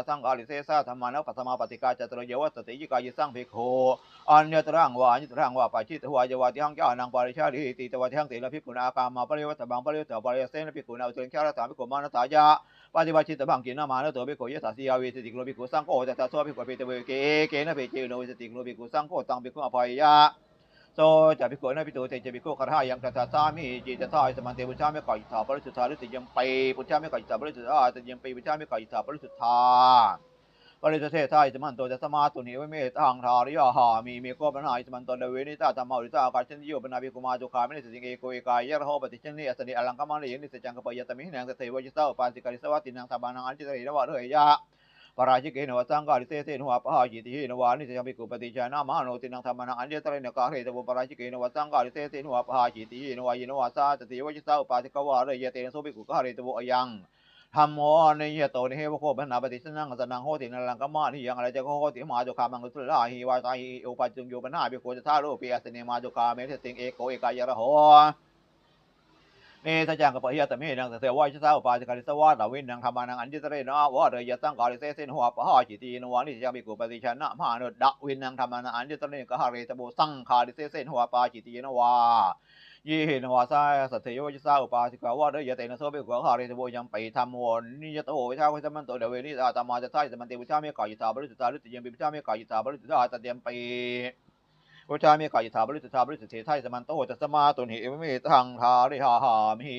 สังฆาริเสสะธรรมานัปปะสมาปฏิกาจตระเยวสติยิกายิสังภิกขุอัญญตรังวาอัญญตรังวาปัจฉิตวายาวาติหังญาณังปาริชาลิติตวะติหังเตระภิกขุนาคามาปริวัตบังปริวัตปริยเสนภิกขุนาอุตริงฆารตาภิกขุมานัตายะปฏิบัติจิตบังกินนามานะตัวภิกขุยสัสสิยาวิสติโกภิกขุสังโฆจัตตาโสภิกขุปิตเวเกเกนะเปเจโนวิสติโกภิกขุสังโฆตังภิกขุอภัยยะโสจะภิกขุนะภิกขุเตจะภิกขุคาถายังตัสสามิจิตตาสมันเตปุชฌามิกายิตาปริสุทธาฤติยังไปปุชฌามิกายิตาปริสุทธาตยังไปปุชฌามิกายิตาปริสุทธาปริสุทธิทายสมันโตจะสมาตุนิเวเมตังทาริยาหามีโกปนาอิสมันโตเดเวนิตาธรรมาริตาการชันโยปนาภิกขุมาจุคามินิสติงเอโกเอกายะระโหปฏิชนิอสนิอลังกามันเลนิสจังกปยตมิหินังเตวะจิตาอุปาสิการิสวัตินังสาบานังอันจิตริระวะเรยะปราชิกเกนวสังกาลิเตเสนวะปะหาจิติหินวานิสจังภิกขุปฏิชานามาโนตินังธรรมานังอันจิตริเนกาเหตบุปราชิกเกนวสังกาลิเตเสนวะปะหาจิติหินวายินวาสาตติวะจิตาอุปาสิกาวะเรยะเตนะโสภิกขุกะเหตบุอยังธรรมโมนิยโตนิเฮวะโคปนาปฏิสนังสนังโหตินัลังกมานิยังอะไรจะโหติมาจุคามังกุตุลาหิวาตาหิอุปัจจุงโยปนาภิกขุจะทารุปิอัสเนมาจุคาเมเทติงเอโกเอกายะระโหเนสจังกปะยะตะเมนังเสวะชิตาอุปาสิกาลิสวะตาวินนังธรรมานังอัญจิตเรนะวะเรยะสังกาลิเสสินหัวปะหาจิตีนวานิจังภิกขุปฏิชนะมหานุดะวินนังธรรมานังอัญจิตเรนะกะหะเรตะโบสังคาลิเสสินหัวปาจิตีนวายีหินวาสายสัตเทยวจิสาอุปาสิกาวะเรยะเตนะโสภิกขุหะเรตะโบยังไปธรรมโมนิยโตวิชาวิสมันโตเดเวนิตาตมาจะทายสมันเตวิชาเมกายิตาบริสุทธาฤทธิยังปิวิชาเมกายิตาบริสุทธาตเตยมไปวิชาเมกายิตาบริสุทธาบริสุทธิไทยสมันโตจะสมาตุนิเอเมตังทาริหาหามิ